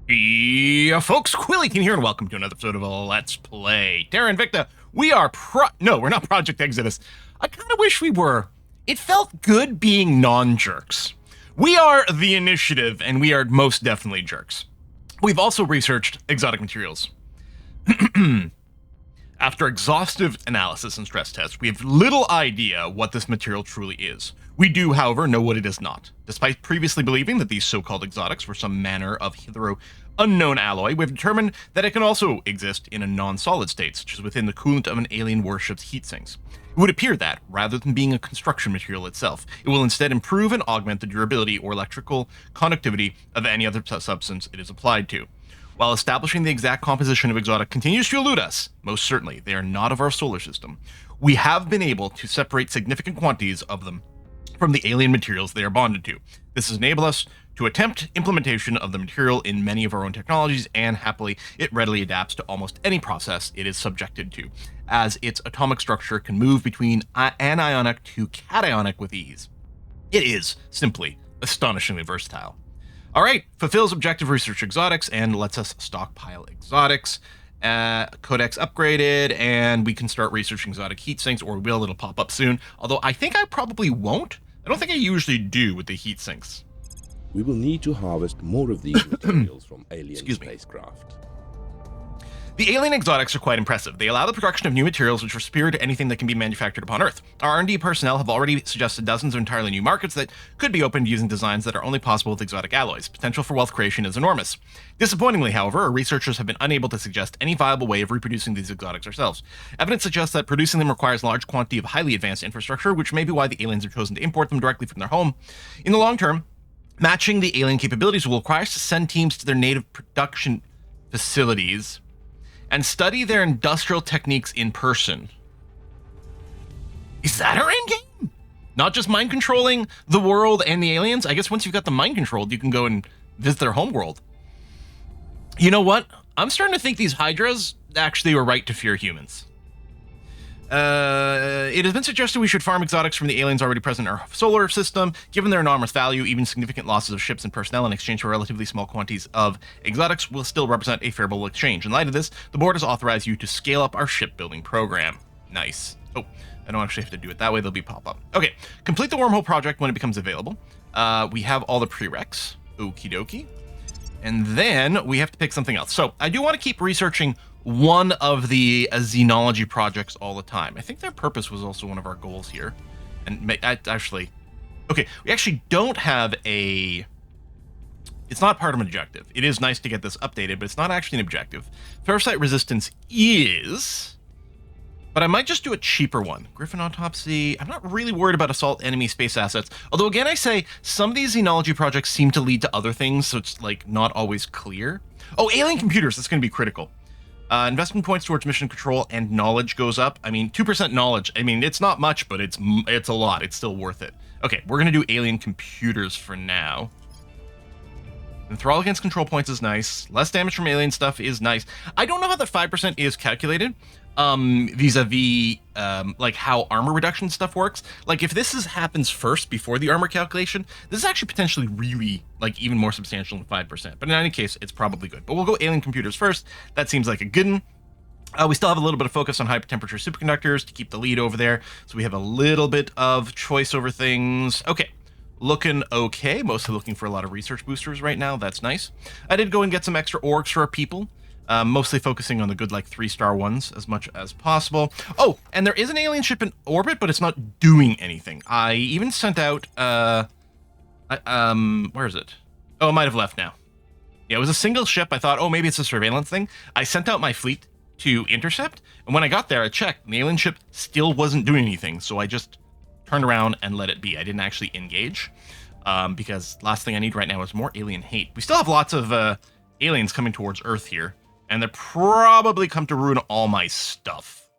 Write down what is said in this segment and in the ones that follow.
Yeah, folks, Quillykin here, and welcome to another episode of Let's Play Terra Invicta. No, we're not Project Exodus. I kind of wish we were. It felt good being non-jerks. We are the Initiative, and we are most definitely jerks. We've also researched exotic materials. After exhaustive analysis and stress tests, we have little idea what this material truly is. We do, however, know what it is not. Despite previously believing that these so-called exotics were some manner of hitherto unknown alloy, we've determined that it can also exist in a non-solid state, such as within the coolant of an alien warship's heat sinks. It would appear that, rather than being a construction material itself, it will instead improve and augment the durability or electrical conductivity of any other substance it is applied to. While establishing the exact composition of exotic continues to elude us, most certainly they are not of our solar system, we have been able to separate significant quantities of them from the alien materials they are bonded to. This has enabled us to attempt implementation of the material in many of our own technologies, and happily, it readily adapts to almost any process it is subjected to, as its atomic structure can move between anionic to cationic with ease. It is simply astonishingly versatile. All right, fulfills objective research exotics and lets us stockpile exotics. Codex upgraded, and we can start researching exotic heat sinks, or will. It'll pop up soon. Although I think I probably won't. I don't think I usually do with the heat sinks. We will need to harvest more of these materials from alien spacecraft. The alien exotics are quite impressive. They allow the production of new materials which are superior to anything that can be manufactured upon Earth. Our R&D personnel have already suggested dozens of entirely new markets that could be opened using designs that are only possible with exotic alloys. Potential for wealth creation is enormous. Disappointingly, however, our researchers have been unable to suggest any viable way of reproducing these exotics ourselves. Evidence suggests that producing them requires a large quantity of highly advanced infrastructure, which may be why the aliens have chosen to import them directly from their home. In the long term, matching the alien capabilities will require us to send teams to their native production facilities and study their industrial techniques in person. Is that our end game? Not just mind controlling the world and the aliens? I guess once you've got the mind controlled, you can go and visit their home world. You know what? I'm starting to think these Hydras actually were right to fear humans. It has been suggested we should farm exotics from the aliens already present in our solar system. Given their enormous value, even significant losses of ships and personnel in exchange for relatively small quantities of exotics will still represent a favorable exchange. In light of this, the board has authorized you to scale up our shipbuilding program. Nice. Oh, I don't actually have to do it that way. They'll be pop-up. Okay, complete the wormhole project when it becomes available. We have all the prereqs. Okie dokie. And then we have to pick something else. So I do want to keep researching one of the xenology projects all the time. I think their purpose was also one of our goals here. And we actually don't have a... It's not part of an objective. It is nice to get this updated, but it's not actually an objective. Parasite resistance is... But I might just do a cheaper one. Griffin autopsy. I'm not really worried about assault enemy space assets. Although again, I say some of these xenology projects seem to lead to other things, so it's like not always clear. Oh, alien computers. That's going to be critical. Investment points towards mission control and knowledge goes up. I mean, 2% knowledge. I mean, it's not much, but it's a lot. It's still worth it. Okay, we're going to do alien computers for now. Enthrall against control points is nice. Less damage from alien stuff is nice. I don't know how that 5% is calculated. Vis-a-vis like how armor reduction stuff works. Like if this happens first before the armor calculation, this is actually potentially really like even more substantial than 5%. But in any case, it's probably good. But we'll go alien computers first. That seems like a good one. We still have a little bit of focus on high temperature superconductors to keep the lead over there. So we have a little bit of choice over things. Okay. Looking okay. Mostly looking for a lot of research boosters right now. That's nice. I did go and get some extra orgs for our people. Mostly focusing on the good, like, 3-star ones as much as possible. Oh, and there is an alien ship in orbit, but it's not doing anything. I even sent out, where is it? Oh, it might have left now. Yeah, it was a single ship. I thought, oh, maybe it's a surveillance thing. I sent out my fleet to intercept, and when I got there, I checked, and the alien ship still wasn't doing anything, so I just turned around and let it be. I didn't actually engage, because last thing I need right now is more alien hate. We still have lots of, aliens coming towards Earth here. And they're probably come to ruin all my stuff.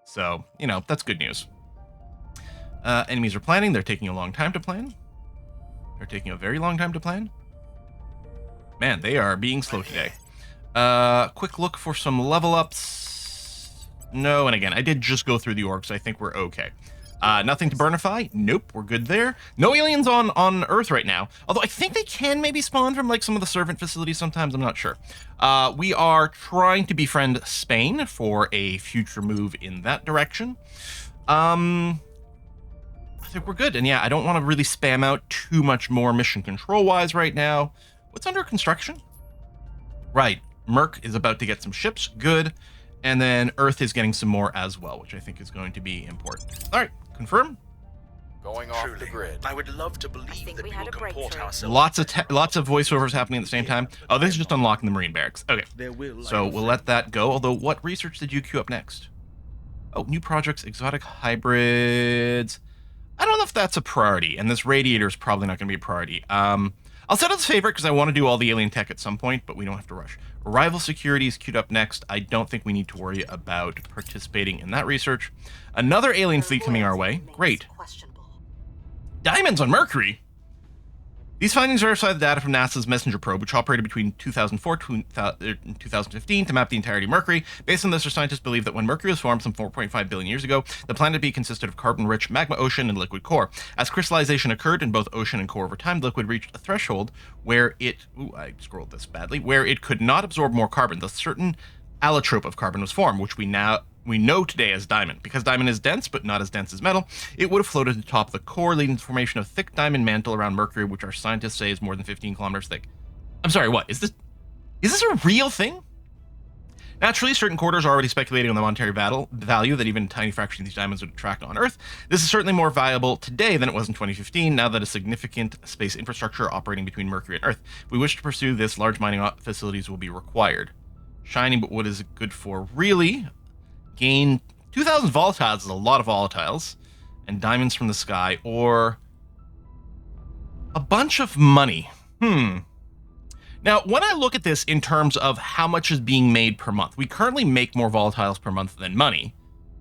So, you know, that's good news. Enemies are planning. They're taking a long time to plan. They're taking a very long time to plan. Man, they are being slow today. Quick look for some level ups. No, and again, I did just go through the orcs. So I think we're okay. Nothing to burnify? Nope, we're good there. No aliens on Earth right now. Although I think they can maybe spawn from like some of the servant facilities sometimes. I'm not sure. We are trying to befriend Spain for a future move in that direction. I think we're good. And yeah, I don't want to really spam out too much more mission control-wise right now. What's under construction? Right, Merc is about to get some ships. Good. And then Earth is getting some more as well, which I think is going to be important. All right, confirm. Going off the grid. I would love to believe that we will comport ourselves. Lots of voiceovers happening at the same time. Oh, this is just unlocking the Marine barracks. Okay, so we'll let that go. Although, what research did you queue up next? Oh, new projects, exotic hybrids. I don't know if that's a priority, and this radiator is probably not going to be a priority. I'll set it as favorite because I want to do all the alien tech at some point, but we don't have to rush. Arrival security is queued up next. I don't think we need to worry about participating in that research. Another alien fleet coming our way. Great. Diamonds on Mercury? These findings verify the data from NASA's Messenger probe, which operated between 2004 and 2015 to map the entirety of Mercury. Based on this, our scientists believe that when Mercury was formed some 4.5 billion years ago, the planet B consisted of carbon-rich magma ocean and liquid core. As crystallization occurred in both ocean and core over time, the liquid reached a threshold where it... Ooh, I scrolled this badly. Where it could not absorb more carbon. Thus, certain allotrope of carbon was formed, which we know today as diamond. Because diamond is dense, but not as dense as metal, it would have floated atop the core, leading to the formation of thick diamond mantle around Mercury, which our scientists say is more than 15 kilometers thick. I'm sorry, what? Is this a real thing? Naturally, certain quarters are already speculating on the monetary value that even a tiny fraction of these diamonds would attract on Earth. This is certainly more valuable today than it was in 2015, now that a significant space infrastructure operating between Mercury and Earth. If we wish to pursue this, large mining facilities will be required. Shiny, but what is it good for? Really? Gain 2,000 volatiles is a lot of volatiles, and diamonds from the sky, or a bunch of money. Now, when I look at this in terms of how much is being made per month, we currently make more volatiles per month than money.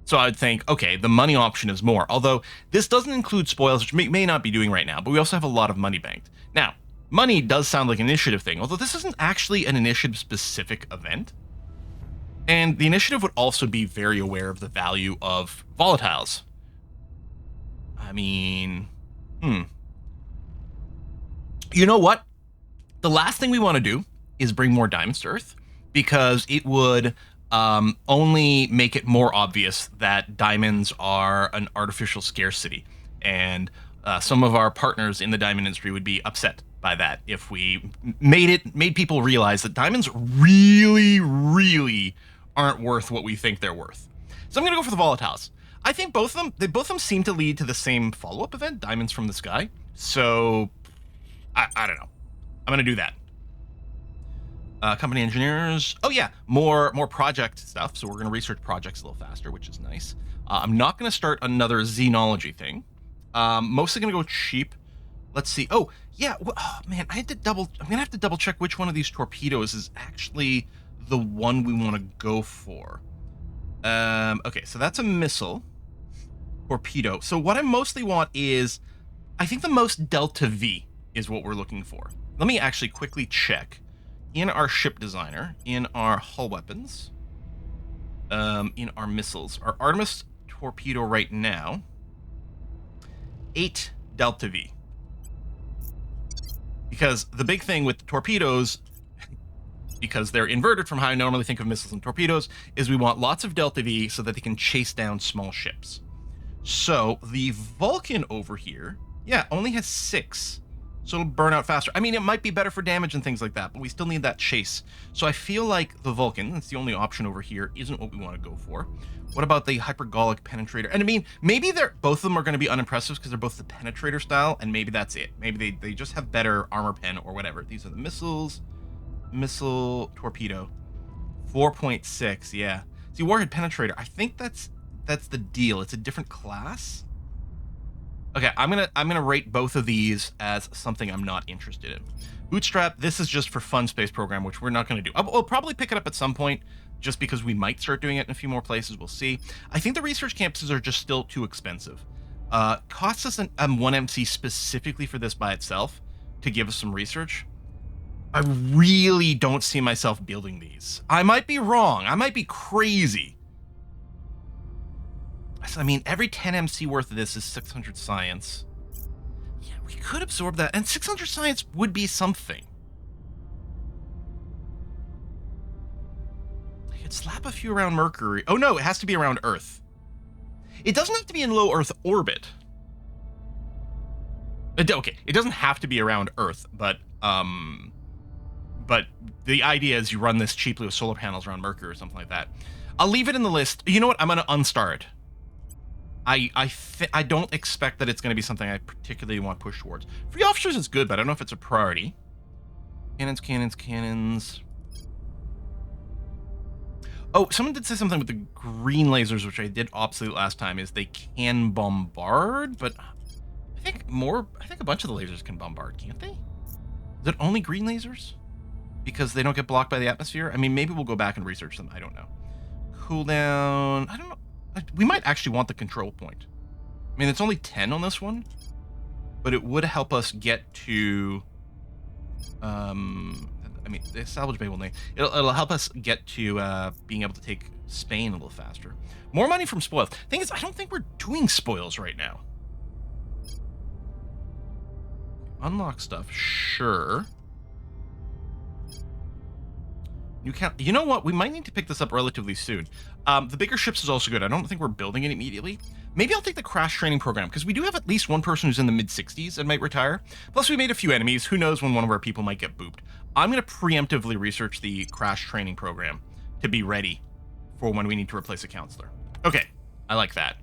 So I would think, okay, the money option is more. Although this doesn't include spoils, which we may not be doing right now, but we also have a lot of money banked. Now, money does sound like an initiative thing, although this isn't actually an initiative-specific event. And the initiative would also be very aware of the value of volatiles. I mean, You know what? The last thing we want to do is bring more diamonds to Earth, because it would only make it more obvious that diamonds are an artificial scarcity. And some of our partners in the diamond industry would be upset by that if we made people realize that diamonds really, really aren't worth what we think they're worth. So I'm gonna go for the volatiles. I think both of them seem to lead to the same follow-up event, diamonds from the sky. So I don't know. I'm gonna do that. Company engineers. Oh yeah, more project stuff. So we're gonna research projects a little faster, which is nice. I'm not gonna start another xenology thing. Mostly gonna go cheap. Let's see. Oh yeah. Oh, man, I'm gonna have to double check which one of these torpedoes is actually the one we want to go for. Okay, so that's a missile torpedo. So what I mostly want is, I think the most delta V is what we're looking for. Let me actually quickly check in our ship designer, in our hull weapons, in our missiles. Our Artemis torpedo right now, 8 delta V. Because the big thing with the torpedoes, because they're inverted from how I normally think of missiles and torpedoes, is we want lots of delta V so that they can chase down small ships. So the Vulcan over here, yeah, only has 6. So it'll burn out faster. I mean, it might be better for damage and things like that, but we still need that chase. So I feel like the Vulcan, that's the only option over here, isn't what we want to go for. What about the hypergolic penetrator? And I mean, maybe both of them are going to be unimpressive because they're both the penetrator style, and maybe that's it. Maybe they just have better armor pen or whatever. These are the missiles. Missile torpedo. 4.6, yeah. See, warhead penetrator. I think that's the deal. It's a different class. Okay, I'm gonna rate both of these as something I'm not interested in. Bootstrap, this is just for fun space program, which we're not gonna do. We'll probably pick it up at some point, just because we might start doing it in a few more places. We'll see. I think the research campuses are just still too expensive. Costs us an 1 MC specifically for this by itself to give us some research. I really don't see myself building these. I might be wrong. I might be crazy. I mean, every 10 MC worth of this is 600 science. Yeah, we could absorb that, and 600 science would be something. I could slap a few around Mercury. Oh no, it has to be around Earth. It doesn't have to be in low Earth orbit. Okay, it doesn't have to be around Earth, but the idea is you run this cheaply with solar panels around Mercury or something like that. I'll leave it in the list. You know what? I'm going to unstar it. I don't expect that it's going to be something I particularly want to push towards. Free officers is good, but I don't know if it's a priority. Cannons, cannons, cannons. Oh, someone did say something with the green lasers, which I did obsolete last time, is they can bombard, but I think a bunch of the lasers can bombard, can't they? Is it only green lasers? Because they don't get blocked by the atmosphere? I mean, maybe we'll go back and research them. I don't know. Cooldown. I don't know. We might actually want the control point. I mean, it's only 10 on this one, but it would help us get to... I mean, the salvage bay will name. It'll help us get to being able to take Spain a little faster. More money from spoils. Thing is, I don't think we're doing spoils right now. Unlock stuff, sure. You know what? We might need to pick this up relatively soon. The bigger ships is also good. I don't think we're building it immediately. Maybe I'll take the crash training program, because we do have at least one person who's in the mid-60s and might retire. Plus, we made a few enemies. Who knows when one of our people might get booped. I'm going to preemptively research the crash training program to be ready for when we need to replace a counselor. Okay, I like that.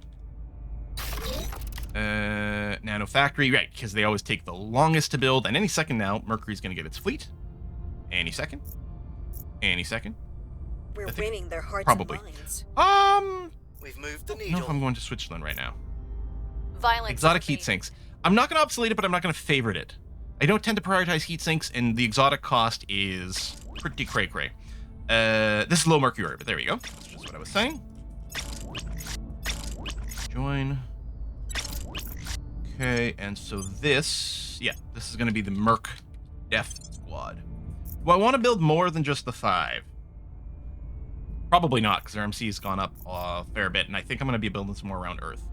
Nano factory, right, because they always take the longest to build, and any second now, Mercury's going to get its fleet. Any second. Any second. We're winning their hearts probably. and minds. We've moved the I don't know needle. if I'm going to Switzerland right now. Violence. Exotic heat sinks. I'm not going to obsolete it, but I'm not going to favorite it. I don't tend to prioritize heat sinks, and the exotic cost is pretty cray-cray. This is low Mercury, but there we go. That's just what I was saying. Join. Okay, and so this... Yeah, this is going to be the Merc Def Squad. Do I want to build more than just the 5? Probably not, because our MC has gone up a fair bit, and I think I'm going to be building some more around Earth.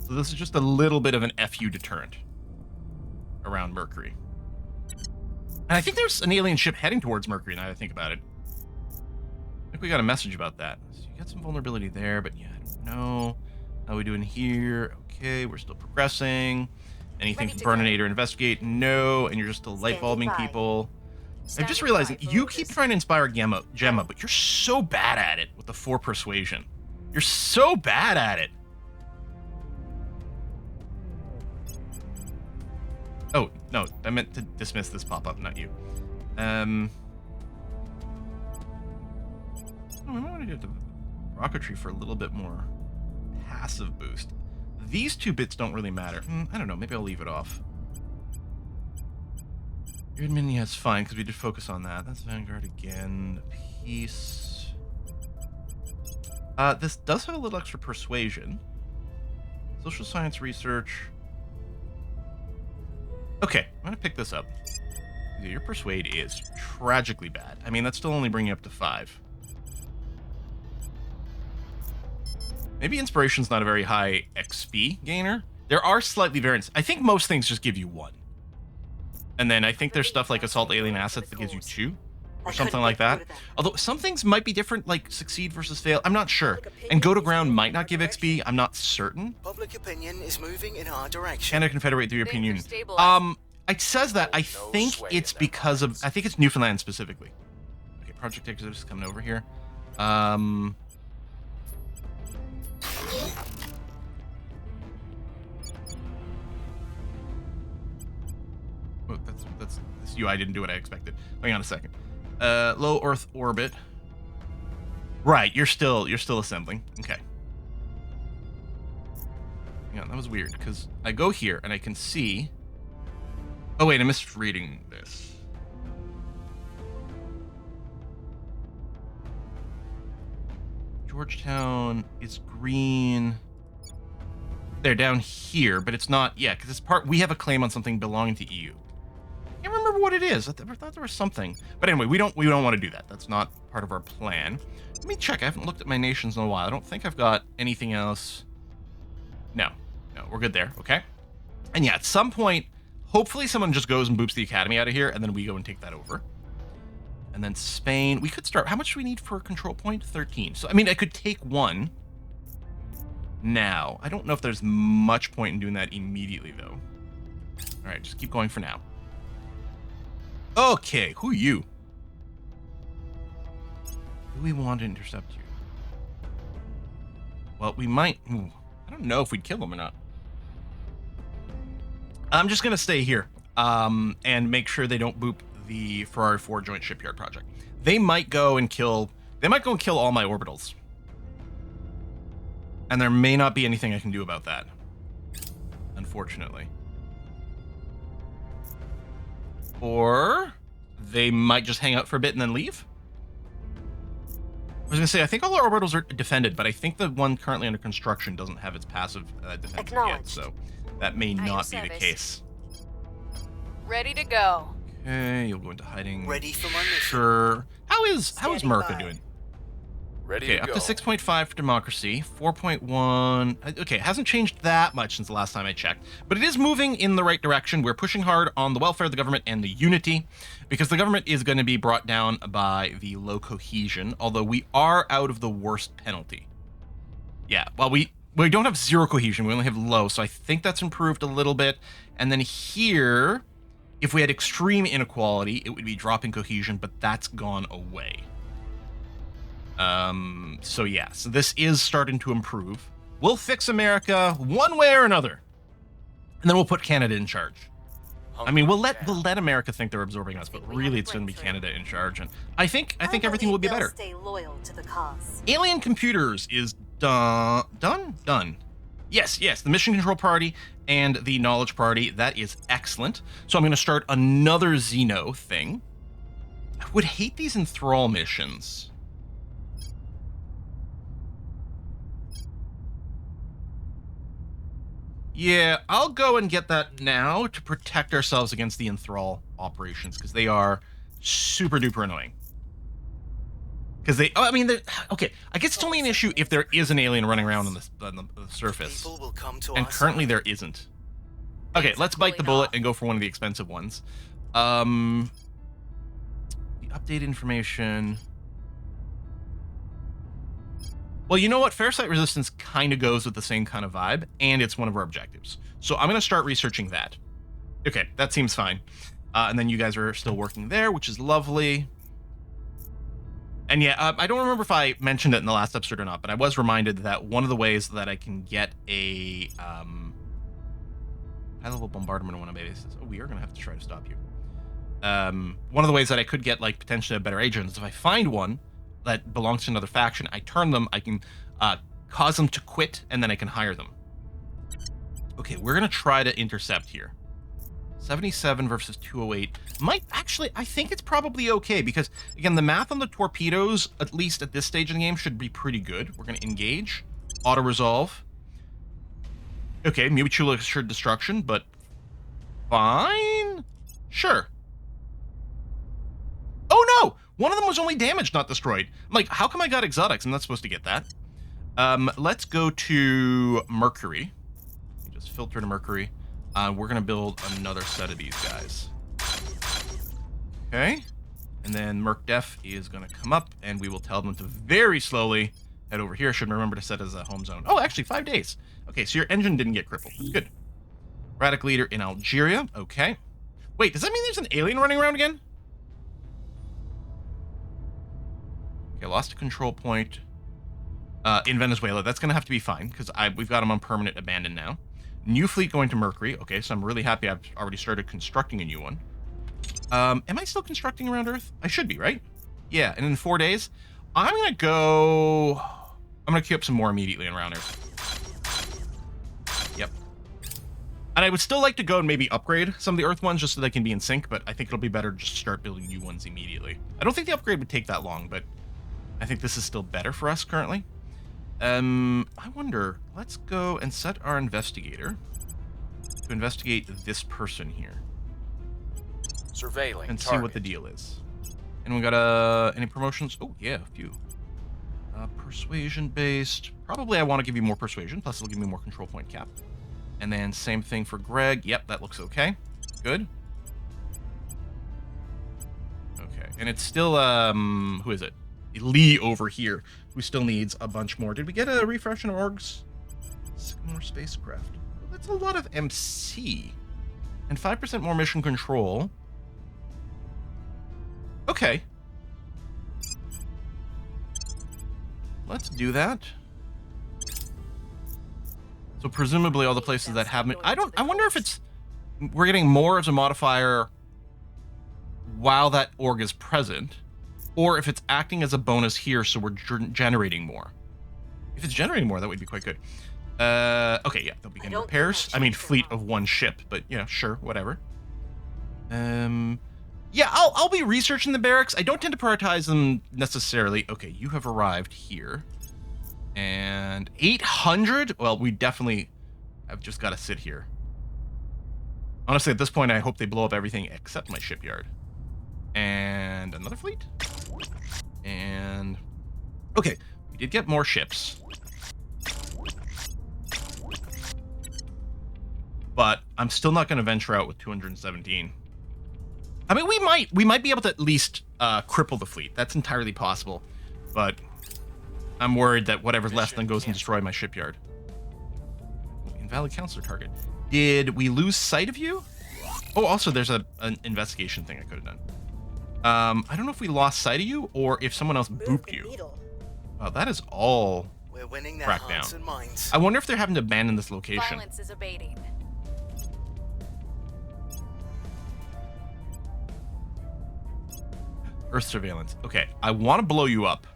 So this is just a little bit of an FU deterrent around Mercury. And I think there's an alien ship heading towards Mercury, now that I think about it. I think we got a message about that. So you got some vulnerability there, but yeah, I don't know. How are we doing here? Okay, we're still progressing. Anything from Burninate or Investigate? No, and you're just still light bulbing people. I'm just realizing, you keep trying to inspire Gemma, but you're so bad at it with the 4 persuasion. You're so bad at it. Oh, no, I meant to dismiss this pop-up, not you. I might want to do the rocketry for a little bit more passive boost. These 2 bits don't really matter. I don't know, maybe I'll leave it off. Your admin, yeah, it's fine, because we did focus on that. That's Vanguard again. Peace. This does have a little extra persuasion. Social science research. Okay, I'm going to pick this up. Your persuade is tragically bad. I mean, that's still only bringing you up to 5. Maybe inspiration's not a very high XP gainer. There are slightly variants. I think most things just give you 1. And then I think there's stuff like Assault Alien Assets that gives you 2. Or something like that. Although some things might be different, like Succeed versus Fail. I'm not sure. And Go to Ground might not give XP. I'm not certain. Public opinion is moving in our direction. Can I confederate the European Union? It says that. I think it's because of... I think it's Newfoundland specifically. Okay, Project Exodus is coming over here. Oh, that's this UI didn't do what I expected. Hang on a second. Low Earth orbit. Right, you're still assembling. Okay. Hang on, that was weird because I go here and I can see. Oh wait, I'm misreading this. Georgetown is green. They're down here, but it's not. Yeah, because it's part. We have a claim on something belonging to EU. I can't remember what it is. I thought there was something. But anyway, we don't want to do that. That's not part of our plan. Let me check. I haven't looked at my nations in a while. I don't think I've got anything else No, we're good there. Okay. And yeah, at some point, hopefully someone just goes and boops the academy out of here, and then we go and take that over. And then Spain, we could start. How much do we need for a control point? 13. So, I mean, I could take one now. I don't know if there's much point in doing that immediately, though. All right, just keep going for now. Okay, who are you? Do we want to intercept you? Well, we might. I don't know if we'd kill them or not. I'm just going to stay here and make sure they don't boop the Ferrari 4 joint shipyard project. They might go and kill all my orbitals. And there may not be anything I can do about that, unfortunately. Or they might just hang out for a bit and then leave. I was going to say, I think all our orbitals are defended, but I think the one currently under construction doesn't have its passive defense yet, so that may not be the case. Ready to go. Okay, you'll go into hiding. Ready for my mission. Sure. How is Merca doing? Ready Okay, to up go. to 6.5 for democracy, 4.1. Okay, it hasn't changed that much since the last time I checked, but it is moving in the right direction. We're pushing hard on the welfare of the government and the unity, because the government is going to be brought down by the low cohesion, although we are out of the worst penalty. Yeah, well, we don't have zero cohesion, we only have low, so I think that's improved a little bit. And then here, if we had extreme inequality, it would be dropping cohesion, but that's gone away. So yeah, so this is starting to improve. We'll fix America one way or another, and then we'll put Canada in charge. I mean, we'll let America think they're absorbing us, but really it's going to be Canada in charge, and I think everything will be better. Stay loyal to the cause. Alien Computers is done. Yes, the Mission Control Party and the Knowledge Party, that is excellent. So I'm going to start another Xeno thing. I would hate these enthrall missions. Yeah, I'll go and get that now to protect ourselves against the enthrall operations, because they are super duper annoying. Because okay, I guess it's only an issue if there is an alien running around on the surface. People will come to And our currently side. there isn't. Okay, let's bite the bullet and go for one of the expensive ones. The update information. Well, you know what? Fair-site resistance kind of goes with the same kind of vibe, and it's one of our objectives. So I'm going to start researching that. Okay, that seems fine. And then you guys are still working there, which is lovely. And yeah, I don't remember if I mentioned it in the last episode or not, but I was reminded that one of the ways that I can get a high-level bombardment on one of my bases. Oh, we are going to have to try to stop you. One of the ways that I could get, like, potentially a better agent is if I find one that belongs to another faction, I turn them, I can cause them to quit, and then I can hire them. Okay, we're going to try to intercept here. 77 versus 208. I think it's probably okay, because, again, the math on the torpedoes, at least at this stage in the game, should be pretty good. We're going to engage, auto-resolve. Okay, mutual assured destruction, but fine? Sure. Oh, no! One of them was only damaged, not destroyed. I'm like, how come I got exotics? I'm not supposed to get that. Let's go to Mercury. Just filter to Mercury. We're going to build another set of these guys. Okay. And then MercDef is going to come up, and we will tell them to very slowly head over here. Should remember to set as a home zone. Oh, actually, 5 days. Okay, so your engine didn't get crippled. Good. Radic leader in Algeria. Okay. Wait, does that mean there's an alien running around again? Okay, lost a control point in Venezuela. That's going to have to be fine, because we've got them on permanent abandon now. New fleet going to Mercury. Okay, so I'm really happy I've already started constructing a new one. Am I still constructing around Earth? I should be, right? Yeah, and in 4 days, I'm going to queue up some more immediately around Earth. Yep. And I would still like to go and maybe upgrade some of the Earth ones just so they can be in sync, but I think it'll be better just to start building new ones immediately. I don't think the upgrade would take that long, but I think this is still better for us currently. I wonder, let's go and set our investigator to investigate this person here. Surveilling and see target. what the deal is. And we got any promotions? Oh, yeah, a few. Persuasion based. Probably I want to give you more persuasion, plus it'll give me more control point cap. And then same thing for Greg. Yep, that looks okay. Good. Okay, and it's still, who is it? Lee over here, who still needs a bunch more. Did we get a refresh in orgs? 6 more spacecraft. That's a lot of MC. And 5% more mission control. Okay. Let's do that. So presumably all the places that have... I wonder if it's... We're getting more as a modifier while that org is present, or if it's acting as a bonus here, so we're generating more. If it's generating more, that would be quite good. Okay, yeah, they'll begin repairs. I mean, fleet of 1 ship, but yeah, sure, whatever. Yeah, I'll be researching the barracks. I don't tend to prioritize them necessarily. Okay, you have arrived here. And 800? Well, we definitely have just got to sit here. Honestly, at this point, I hope they blow up everything except my shipyard. And another fleet? And... Okay, we did get more ships. But I'm still not going to venture out with 217. I mean, we might be able to at least cripple the fleet. That's entirely possible. But I'm worried that whatever's left then goes and destroy my shipyard. Invalid counselor target. Did we lose sight of you? Oh, also there's an investigation thing I could have done. I don't know if we lost sight of you or if someone else booped you. Wow, that is all We're winning their cracked hearts down. and minds. I wonder if they're having to abandon this location. Violence is abating. Earth surveillance. Okay, I want to blow you up.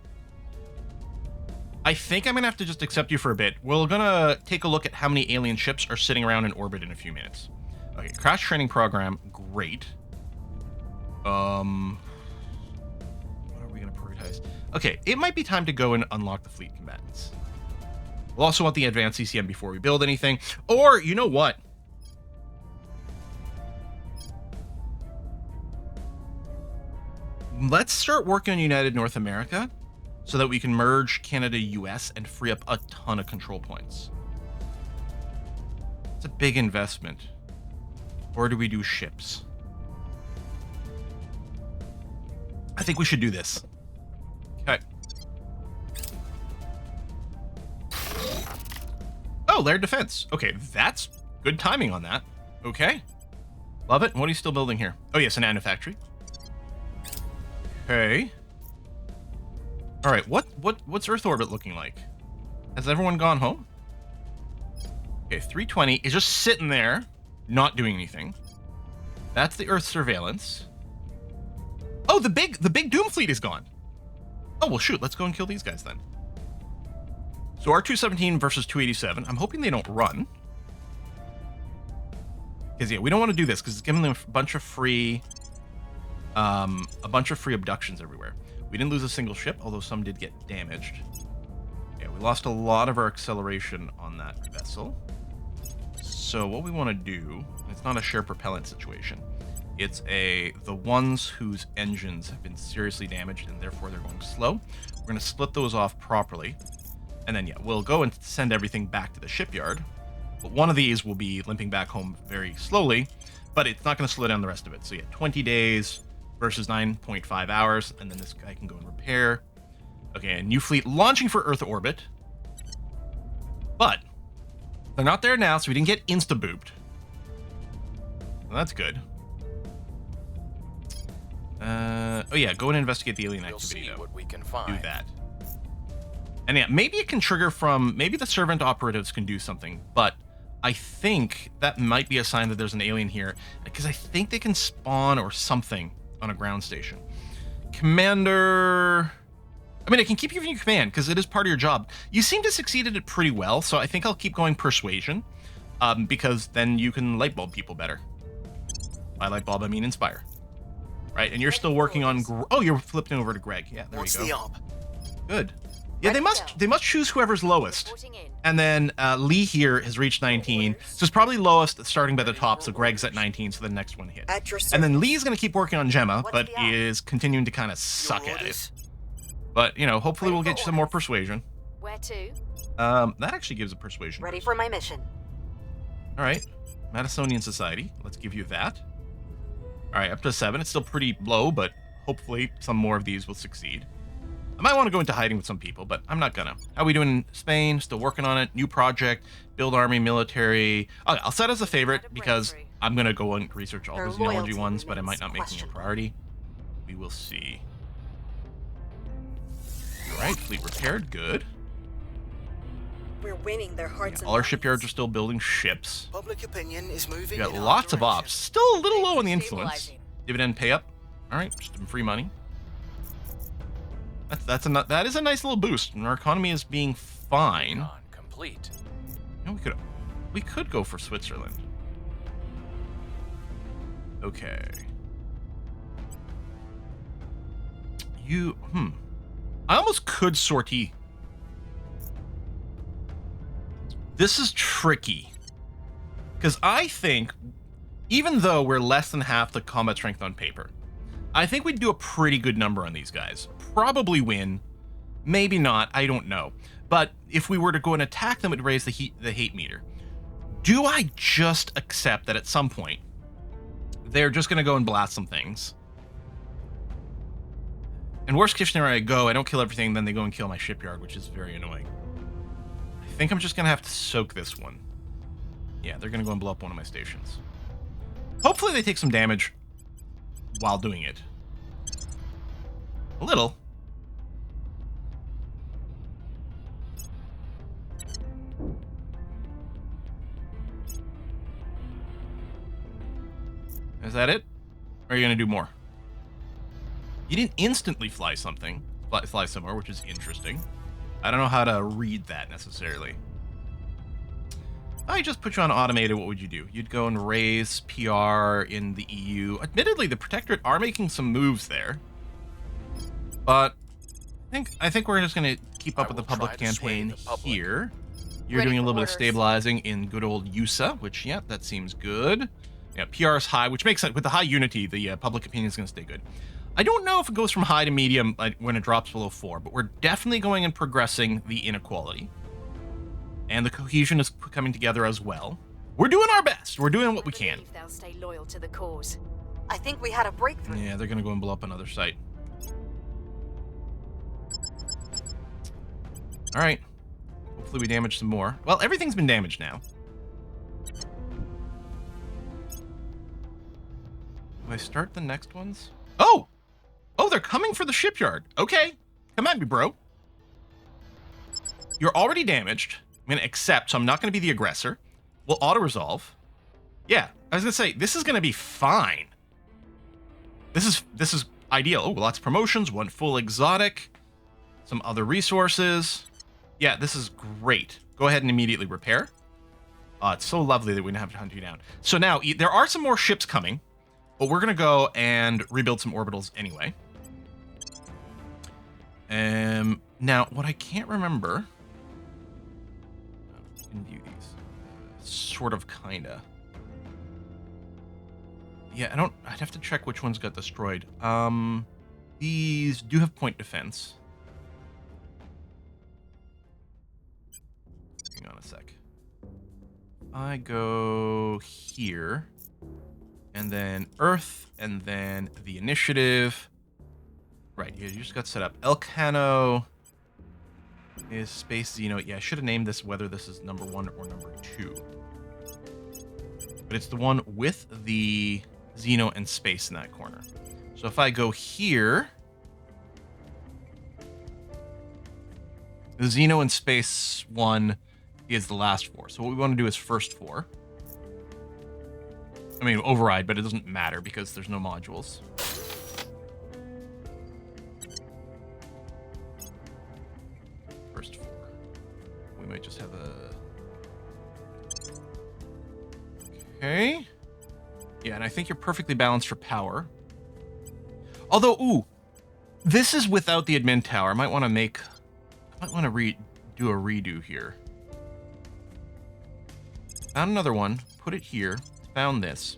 I think I'm going to have to just accept you for a bit. We're going to take a look at how many alien ships are sitting around in orbit in a few minutes. Okay, crash training program. Great. What are we going to prioritize? Okay, it might be time to go and unlock the fleet combatants. We'll also want the advanced CCM before we build anything. Or, you know what? Let's start working on United North America so that we can merge Canada, US, and free up a ton of control points. It's a big investment. Or do we do ships? I think we should do this. Okay. Oh, layered defense. Okay, that's good timing on that. Okay. Love it. What are you still building here? Oh, yes, a nano factory. Okay. All right, what's Earth orbit looking like? Has everyone gone home? Okay, 320 is just sitting there, not doing anything. That's the Earth surveillance. Oh, the big Doom fleet is gone. Oh, well, shoot, let's go and kill these guys then. So R217 versus 287. I'm hoping they don't run. Because, yeah, we don't want to do this because it's giving them a bunch of free abductions everywhere. We didn't lose a single ship, although some did get damaged. Yeah, we lost a lot of our acceleration on that vessel. So what we want to do, it's not a share propellant situation. It's the ones whose engines have been seriously damaged and therefore they're going slow. We're going to split those off properly. And then, yeah, we'll go and send everything back to the shipyard. But one of these will be limping back home very slowly, but it's not going to slow down the rest of it. So yeah, 20 days versus 9.5 hours, and then this guy can go and repair. Okay, a new fleet launching for Earth orbit. But they're not there now, so we didn't get insta-booped. Well, that's good. Oh yeah, go and investigate the alien We'll activity, see though. what we can find. Do that. And yeah, maybe it can trigger from... Maybe the servant operatives can do something, but I think that might be a sign that there's an alien here, because I think they can spawn or something on a ground station. Commander... I mean, I can keep giving you command, because it is part of your job. You seem to succeed at it pretty well, so I think I'll keep going persuasion, because then you can light bulb people better. By light bulb, I mean inspire. Right, and you're still working on... Oh, you're flipping over to Greg. Yeah, there What's you go. the op? Good. Yeah, they must choose whoever's lowest. And then Lee here has reached 19, so it's probably lowest starting by the top, so Greg's at 19, so the next one hits. At your And then service. Lee's going to keep working on Gemma, but the op? is continuing to kind of suck Your at it. orders? But, you know, hopefully we'll get you some more persuasion. Where to? That actually gives a persuasion. Ready for my mission. All right. Madisonian Society. Let's give you that. All right, up to 7. It's still pretty low, but hopefully some more of these will succeed. I might want to go into hiding with some people, but I'm not gonna. How are we doing in Spain? Still working on it. New project. Build army, military. Okay, I'll set as a favorite because I'm gonna go and research all those xenology ones, but I might not make them a priority. We will see. All right, fleet repaired. Good. We're winning their hearts and All our minds. shipyards are still building ships. Public opinion is moving We got in lots our of direction. ops. Still a little low on the influence. Stabilizing. Dividend pay up. All right, just some free money. That is a nice little boost. And our economy is being fine. On complete. You know, we could go for Switzerland. Okay. I almost could sortie. This is tricky. Because I think, even though we're less than half the combat strength on paper, I think we'd do a pretty good number on these guys. Probably win. Maybe not. I don't know. But if we were to go and attack them, it would raise the hate meter. Do I just accept that at some point they're just going to go and blast some things? And worst case scenario, I don't kill everything, then they go and kill my shipyard, which is very annoying. I think I'm just going to have to soak this one. Yeah, they're going to go and blow up one of my stations. Hopefully they take some damage while doing it. A little. Is that it? Or are you going to do more? You didn't instantly fly somewhere, which is interesting. I don't know how to read that necessarily. I just put you on automated, what would you do? You'd go and raise PR in the EU. Admittedly, the Protectorate are making some moves there. But I think we're just going to keep up with the public campaign here. You're Ready doing a for little bit of orders. stabilizing in good old USA, which, yeah, that seems good. Yeah, PR is high, which makes sense. With the high unity, the public opinion is going to stay good. I don't know if it goes from high to medium when it drops below 4, but we're definitely going and progressing the inequality. And the cohesion is coming together as well. We're doing our best. We're doing what we can. Believe they'll stay loyal to the cause. I think we had a breakthrough. Yeah, they're going to go and blow up another site. All right. Hopefully we damage some more. Well, everything's been damaged now. Do I start the next ones? Oh! Oh, they're coming for the shipyard. Okay. Come at me, bro. You're already damaged. I'm going to accept, so I'm not going to be the aggressor. We'll auto-resolve. Yeah, I was going to say, this is going to be fine. This is ideal. Oh, lots of promotions, one full exotic, some other resources. Yeah, this is great. Go ahead and immediately repair. It's so lovely that we don't have to hunt you down. So now, there are some more ships coming, but we're going to go and rebuild some orbitals anyway. Now, what I can't remember... I can view these. Sort of, kinda. Yeah, I'd have to check which ones got destroyed. These do have point defense. Hang on a sec. I go here, and then Earth, and then the initiative. Right, you just got set up. Elcano is Space Xeno. Yeah, I should have named this whether this is number 1 or number 2. But it's the one with the Xeno and space in that corner. So if I go here, the Xeno and space one is the last 4. So what we want to do is first 4. I mean, override, but it doesn't matter because there's no modules. First 4. We might just have a... Okay. Yeah, and I think you're perfectly balanced for power. Although, ooh, this is without the admin tower. I might want to do a redo here. Found another one. Put it here. Found this.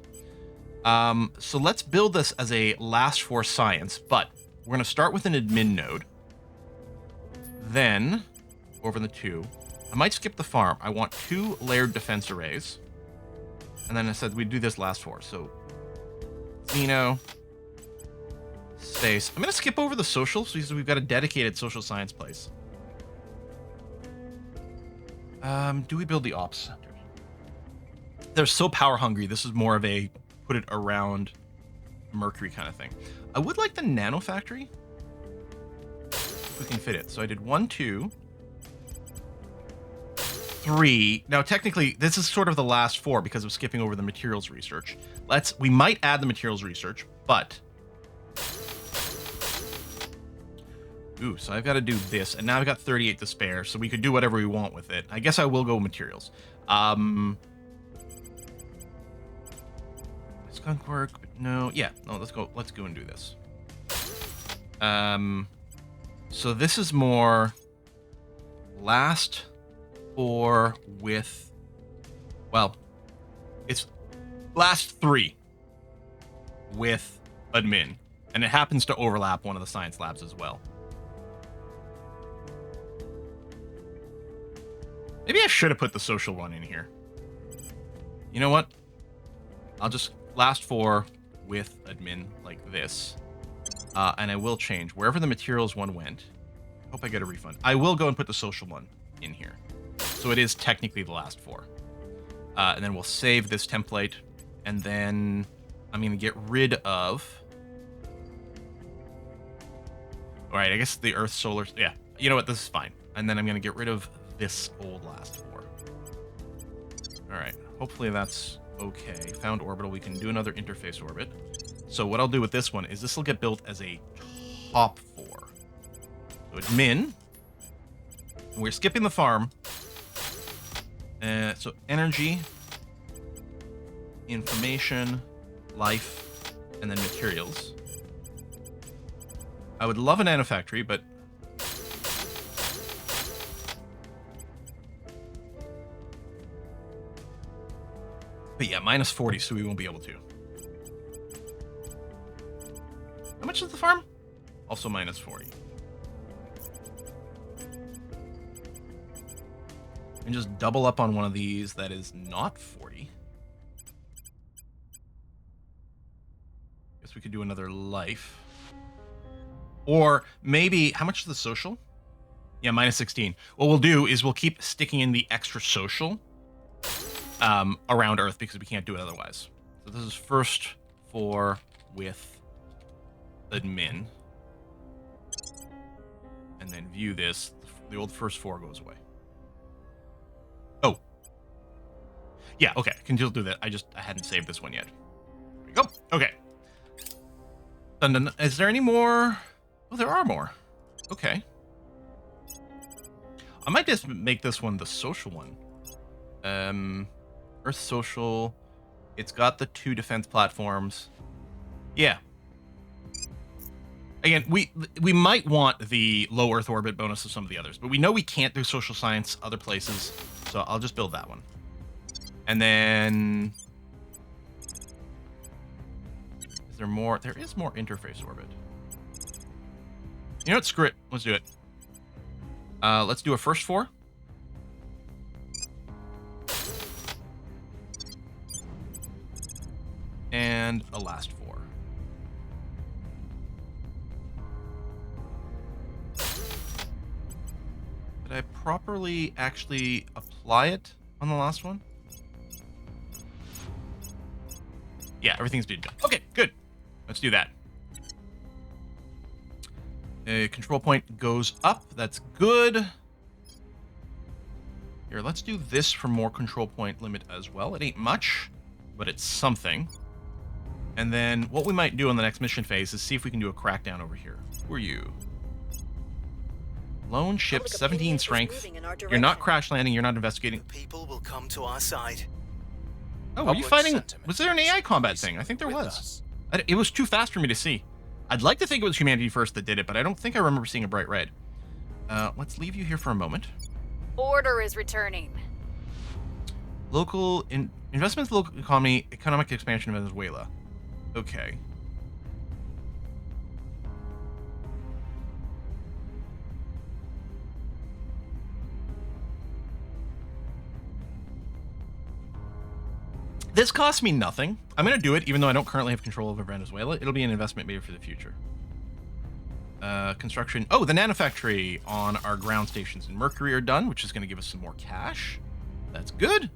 So let's build this as a last 4 science, but we're going to start with an admin node. Then, over the 2, I might skip the farm. I want 2 layered defense arrays. And then I said we'd do this last 4. So, Xeno, space. I'm going to skip over the social because we've got a dedicated social science place. Do we build the ops center? They're so power hungry. This is more of a put it around Mercury kind of thing. I would like the nano factory. If we can fit it. So I did 1, 2, 3. Now technically this is sort of the last 4 because of skipping over the materials research. We might add the materials research, but so I've got to do this, and now I've got 38 to spare, so we could do whatever we want with it. I guess I will go materials. Skunk work, but no. Yeah, no, let's go and do this. So this is more last 4 with, well, it's last 3 with admin, and it happens to overlap one of the science labs as well. Maybe I should have put the social one in here. You know what? I'll just last 4 with admin like this. And I will change wherever the materials one went. Hope I get a refund. I will go and put the social one in here. So it is technically the last 4. And then we'll save this template. And then I'm going to get rid of... All right, I guess the Earth solar... Yeah, you know what? This is fine. And then I'm going to get rid of this old last 4. All right, hopefully that's okay. Found orbital. We can do another interface orbit. So what I'll do with this one is this will get built as a top 4. So admin. We're skipping the farm. So energy, information, life, and then materials. I would love a nanofactory, but yeah, minus 40, so we won't be able to. How much is the farm? Also minus 40. And just double up on one of these that is not 40. Guess we could do another life. Or maybe, how much is the social? Yeah, minus 16. What we'll do is we'll keep sticking in the extra social around Earth because we can't do it otherwise. So this is first 4 with admin. And then view this. The old first 4 goes away. Oh. Yeah, okay. I can still do that. I hadn't saved this one yet. There we go. Okay. Dun, dun, dun. Is there any more? Oh, there are more. Okay. I might just make this one the social one. Earth social. It's got the 2 defense platforms. Yeah. Again, we might want the low Earth orbit bonus of some of the others, but we know we can't do social science other places, so I'll just build that one. And then... Is there more? There is more interface orbit. You know what? Screw it. Let's do it. Let's do a first 4. And a last 4. Did I properly actually apply it on the last one? Yeah, everything's been done. Okay, good. Let's do that. Control point goes up. That's good. Here, let's do this for more control point limit as well. It ain't much, but it's something. And then what we might do on the next mission phase is see if we can do a crackdown over here. Who are you? Lone ship, 17 strength. You're not crash landing. You're not investigating. The people will come to our side. Oh, were you fighting? Was there an AI combat thing? I think there was. It was too fast for me to see. I'd like to think it was Humanity First that did it, but I don't think I remember seeing a bright red. Let's leave you here for a moment. Order is returning. Local investments, local economy, economic expansion of Venezuela. Okay. This costs me nothing. I'm going to do it, even though I don't currently have control over Venezuela. It'll be an investment maybe for the future. Construction. Oh, the nanofactory on our ground stations in Mercury are done, which is going to give us some more cash. That's good.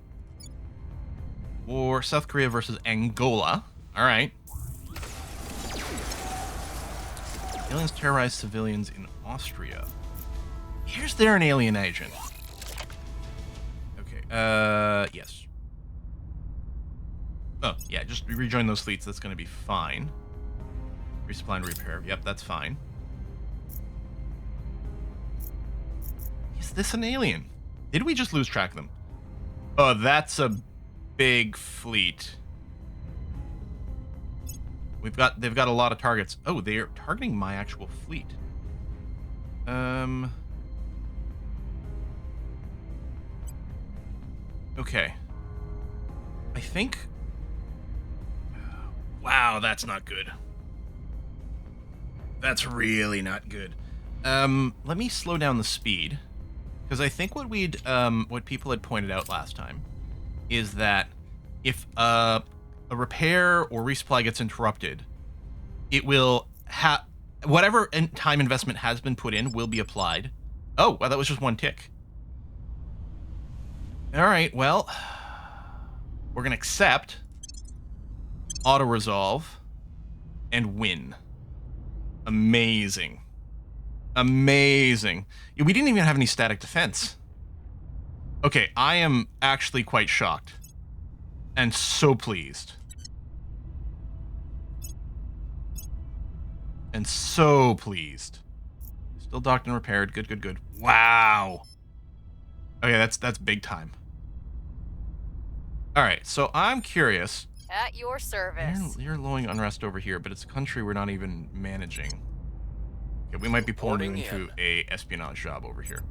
Or South Korea versus Angola. All right. Aliens terrorize civilians in Austria. Here's there an alien agent. Okay. Yes. Oh, yeah, just rejoin those fleets. That's going to be fine. Resupply and repair. Yep, that's fine. Is this an alien? Did we just lose track of them? Oh, that's a big fleet. They've got a lot of targets. Oh, they're targeting my actual fleet. Okay. I think... Wow, that's not good. That's really not good. Let me slow down the speed. Because I think what people had pointed out last time is that if a repair or resupply gets interrupted, it will whatever time investment has been put in will be applied. Oh, wow, that was just one tick. All right, well, we're gonna accept, auto resolve, and win. Amazing. Amazing. We didn't even have any static defense. Okay, I am actually quite shocked. And so pleased. And so pleased. Still docked and repaired. Good, good, good. Wow. Okay, that's big time. Alright, so I'm curious. At your service. You're lowering unrest over here, but it's a country we're not even managing. Okay, we might be pulling into a espionage job over here.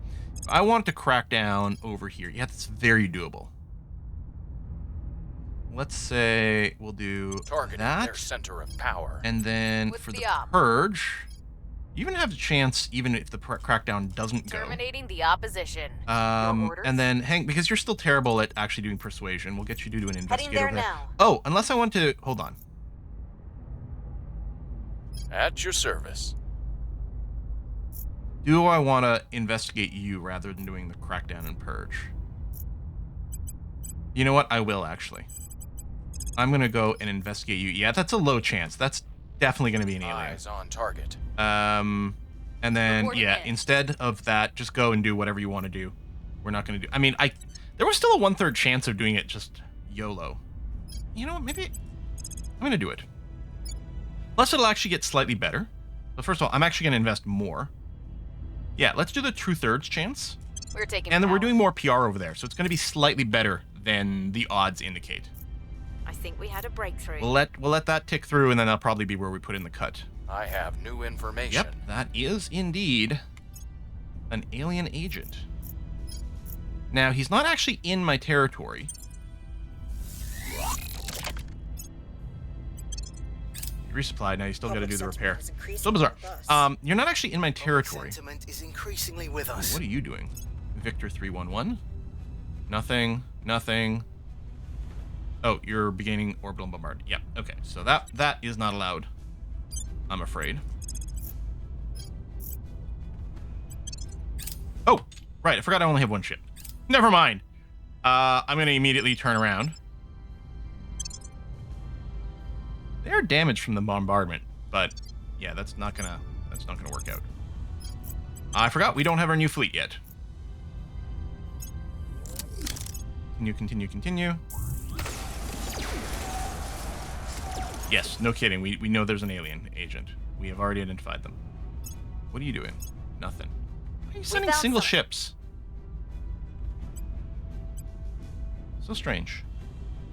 I want to crack down over here. Yeah, that's very doable. Let's say we'll do that. Their center of power. And then for the purge, you even have a chance, even if the crackdown doesn't go. Terminating the opposition. And then because you're still terrible at actually doing persuasion, we'll get you to do an investigator. Heading there now. Oh, unless I want to hold on. At your service. Do I want to investigate you rather than doing the crackdown and purge? You know what? I will actually. I'm gonna go and investigate you. Yeah, that's a low chance. That's definitely gonna be an alien. Eyes on target. And then instead of that, just go and do whatever you want to do. We're not gonna do. I mean, there was still a 1/3 chance of doing it just YOLO. You know what? Maybe I'm gonna do it. Plus, it'll actually get slightly better. But first of all, I'm actually gonna invest more. Yeah, let's do the 2/3 chance. We're taking. And then we're doing more PR over there, so it's gonna be slightly better than the odds indicate. I think we had a breakthrough. We'll let that tick through, and then that'll probably be where we put in the cut. I have new information. Yep, that is indeed an alien agent. Now, he's not actually in my territory. Resupplied. Now you still got to do the repair. So bizarre. You're not actually in my territory. Sentiment is increasingly with us. What are you doing? Victor 311. Nothing. Nothing. Oh, you're beginning orbital bombardment. Yep. Okay. So that is not allowed. I'm afraid. Oh, right. I forgot I only have one ship. Never mind. I'm gonna immediately turn around. They are damaged from the bombardment, but yeah, that's not gonna work out. I forgot we don't have our new fleet yet. Continue. Yes, no kidding. We know there's an alien agent. We have already identified them. What are you doing? Nothing. Why are you sending single ships? So strange.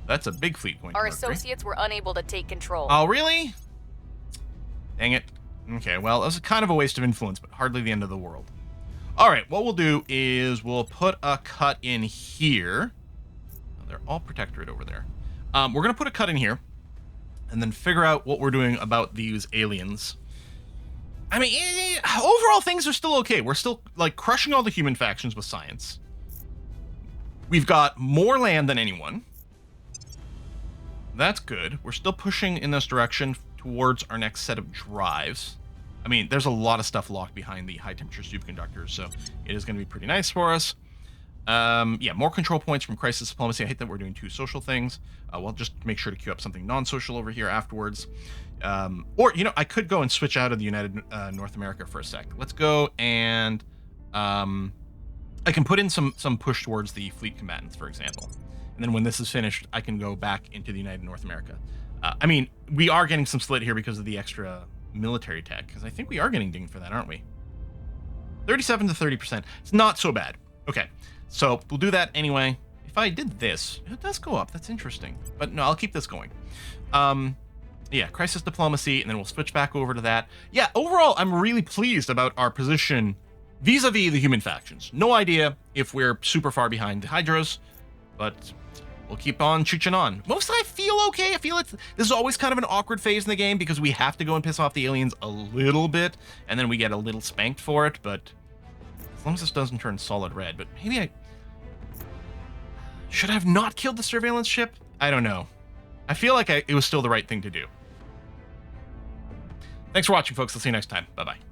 That's a big fleet going to Our Mercury. associates were unable to take control. Oh, really? Dang it. Okay, well, it was kind of a waste of influence, but hardly the end of the world. All right, what we'll do is we'll put a cut in here. Oh, they're all protectorate over there. We're going to put a cut in here and then figure out what we're doing about these aliens. I mean, overall, things are still okay. We're still, like, crushing all the human factions with science. We've got more land than anyone. that's good. We're still pushing in this direction towards our next set of drives. I mean, there's a lot of stuff locked behind the high-temperature superconductors, so it is going to be pretty nice for us. Yeah, more control points from crisis diplomacy. I hate that we're doing 2 social things. We'll just make sure to queue up something non-social over here afterwards. Or, you know, I could go and switch out of the United North America for a sec. Let's go and I can put in some push towards the fleet combatants, for example. And then when this is finished, I can go back into the United North America. I mean, we are getting some split here because of the extra military tech, because I think we are getting dinged for that, aren't we? 37 to 30%. It's not so bad. Okay, so we'll do that anyway. If I did this, it does go up. That's interesting. But no, I'll keep this going. Yeah, crisis diplomacy, and then we'll switch back over to that. Yeah, overall, I'm really pleased about our position vis-a-vis the human factions. No idea if we're super far behind the Hydras, but we'll keep on chooching on. Mostly I feel okay. I feel this is always kind of an awkward phase in the game because we have to go and piss off the aliens a little bit, and then we get a little spanked for it, but as long as this doesn't turn solid red. But maybe I... Should I have not killed the surveillance ship? I don't know. I feel like it was still the right thing to do. Thanks for watching, folks. I'll see you next time. Bye-bye.